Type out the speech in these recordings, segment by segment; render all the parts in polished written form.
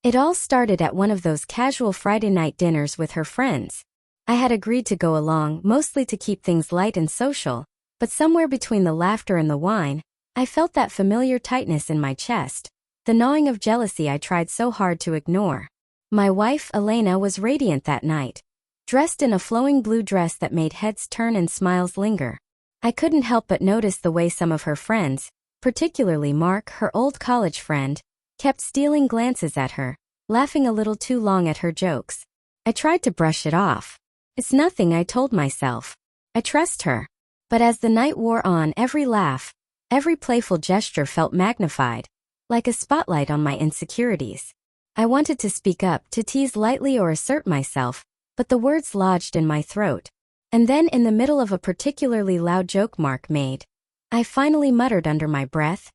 It all started at one of those casual Friday night dinners with her friends. I had agreed to go along, mostly to keep things light and social, but somewhere between the laughter and the wine, I felt that familiar tightness in my chest, the gnawing of jealousy I tried so hard to ignore. My wife, Elena, was radiant that night, dressed in a flowing blue dress that made heads turn and smiles linger. I couldn't help but notice the way some of her friends, particularly Mark, her old college friend, kept stealing glances at her, laughing a little too long at her jokes. I tried to brush it off. It's nothing, I told myself. I trust her. But as the night wore on, every laugh, every playful gesture felt magnified, like a spotlight on my insecurities. I wanted to speak up, to tease lightly or assert myself, but the words lodged in my throat. And then, in the middle of a particularly loud joke Mark made, I finally muttered under my breath,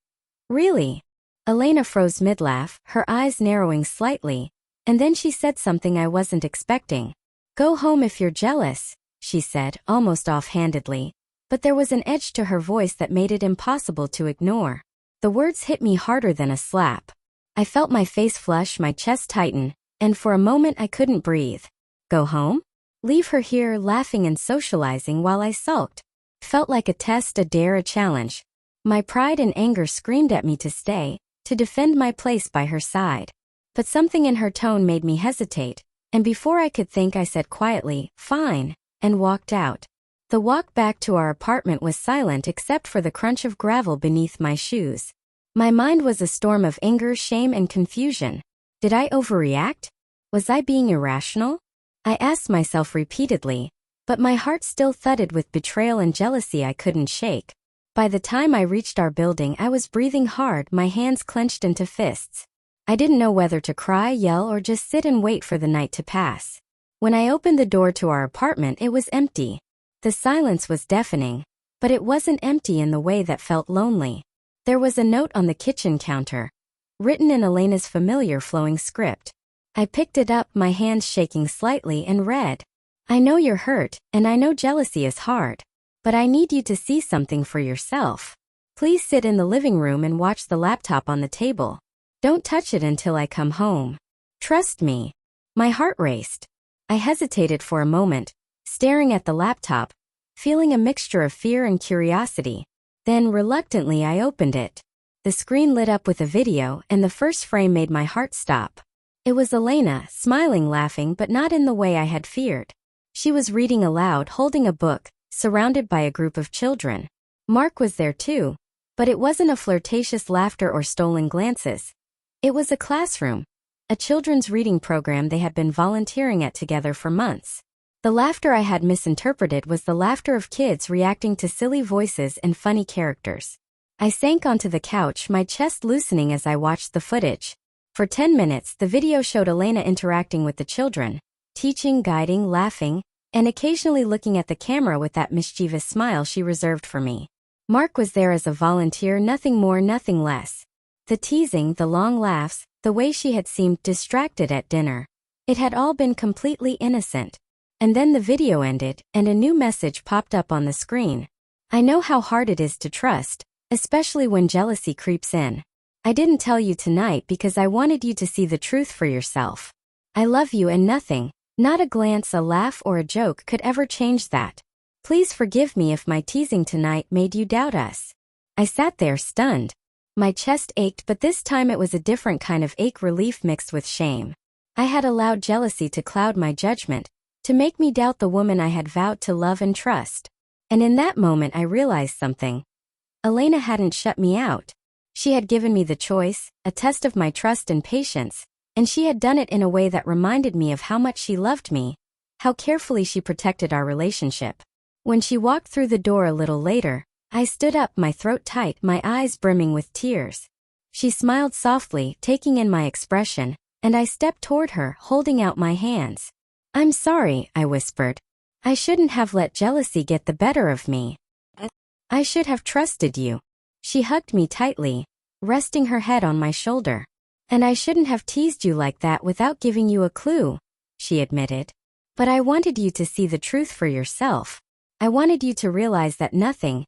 "Really?" Elena froze mid-laugh, her eyes narrowing slightly, and then she said something I wasn't expecting. "Go home if you're jealous," she said, almost offhandedly, but there was an edge to her voice that made it impossible to ignore. The words hit me harder than a slap. I felt my face flush, my chest tighten, and for a moment I couldn't breathe. Go home? Leave her here laughing and socializing while I sulked? Felt like a test, a dare, a challenge. My pride and anger screamed at me to stay, to defend my place by her side. But something in her tone made me hesitate, and before I could think I said quietly, "Fine," and walked out. The walk back to our apartment was silent except for the crunch of gravel beneath my shoes. My mind was a storm of anger, shame, and confusion. Did I overreact? Was I being irrational? I asked myself repeatedly, but my heart still thudded with betrayal and jealousy I couldn't shake. By the time I reached our building, I was breathing hard, my hands clenched into fists. I didn't know whether to cry, yell, or just sit and wait for the night to pass. When I opened the door to our apartment, it was empty. The silence was deafening, but it wasn't empty in the way that felt lonely. There was a note on the kitchen counter, written in Elena's familiar flowing script. I picked it up, my hands shaking slightly, and read, "I know you're hurt, and I know jealousy is hard. But I need you to see something for yourself. Please sit in the living room and watch the laptop on the table. Don't touch it until I come home. Trust me." My heart raced. I hesitated for a moment, staring at the laptop, feeling a mixture of fear and curiosity. Then, reluctantly, I opened it. The screen lit up with a video, and the first frame made my heart stop. It was Elena, smiling, laughing, but not in the way I had feared. She was reading aloud, holding a book, surrounded by a group of children. Mark was there too, but it wasn't a flirtatious laughter or stolen glances. It was a classroom, a children's reading program they had been volunteering at together for months. The laughter I had misinterpreted was the laughter of kids reacting to silly voices and funny characters. I sank onto the couch, my chest loosening as I watched the footage. For 10 minutes, the video showed Elena interacting with the children, teaching, guiding, laughing, and occasionally looking at the camera with that mischievous smile she reserved for me. Mark was there as a volunteer, nothing more, nothing less. The teasing, the long laughs, the way she had seemed distracted at dinner. It had all been completely innocent. And then the video ended, and a new message popped up on the screen. "I know how hard it is to trust, especially when jealousy creeps in. I didn't tell you tonight because I wanted you to see the truth for yourself. I love you and nothing, not a glance, a laugh, or a joke could ever change that. Please forgive me if my teasing tonight made you doubt us." I sat there stunned. My chest ached, but this time it was a different kind of ache, relief mixed with shame. I had allowed jealousy to cloud my judgment, to make me doubt the woman I had vowed to love and trust. And in that moment I realized something. Elena hadn't shut me out. She had given me the choice, a test of my trust and patience, and she had done it in a way that reminded me of how much she loved me, how carefully she protected our relationship. When she walked through the door a little later, I stood up, my throat tight, my eyes brimming with tears. She smiled softly, taking in my expression, and I stepped toward her, holding out my hands. "I'm sorry," I whispered. "I shouldn't have let jealousy get the better of me. I should have trusted you." She hugged me tightly, resting her head on my shoulder. "And I shouldn't have teased you like that without giving you a clue," she admitted. "But I wanted you to see the truth for yourself. I wanted you to realize that nothing,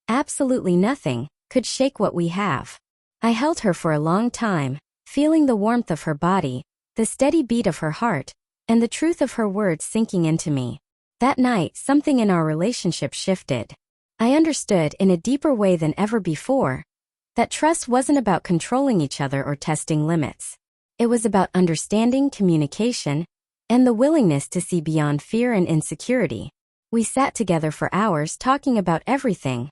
absolutely nothing, could shake what we have." I held her for a long time, feeling the warmth of her body, the steady beat of her heart, and the truth of her words sinking into me. That night, something in our relationship shifted. I understood in a deeper way than ever before that trust wasn't about controlling each other or testing limits. It was about understanding, communication, and the willingness to see beyond fear and insecurity. We sat together for hours talking about everything: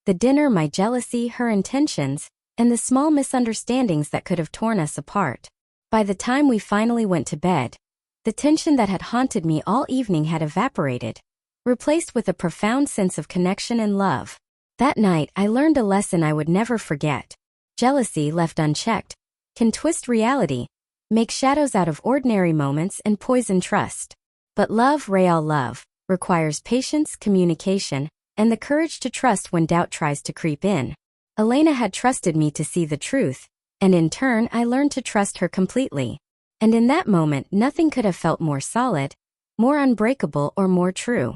the dinner, my jealousy, her intentions, and the small misunderstandings that could have torn us apart. By the time we finally went to bed, the tension that had haunted me all evening had evaporated, replaced with a profound sense of connection and love. That night, I learned a lesson I would never forget. Jealousy, left unchecked, can twist reality, make shadows out of ordinary moments, and poison trust. But love, real love, requires patience, communication, and the courage to trust when doubt tries to creep in. Elena had trusted me to see the truth, and in turn I learned to trust her completely. And in that moment, nothing could have felt more solid, more unbreakable, or more true.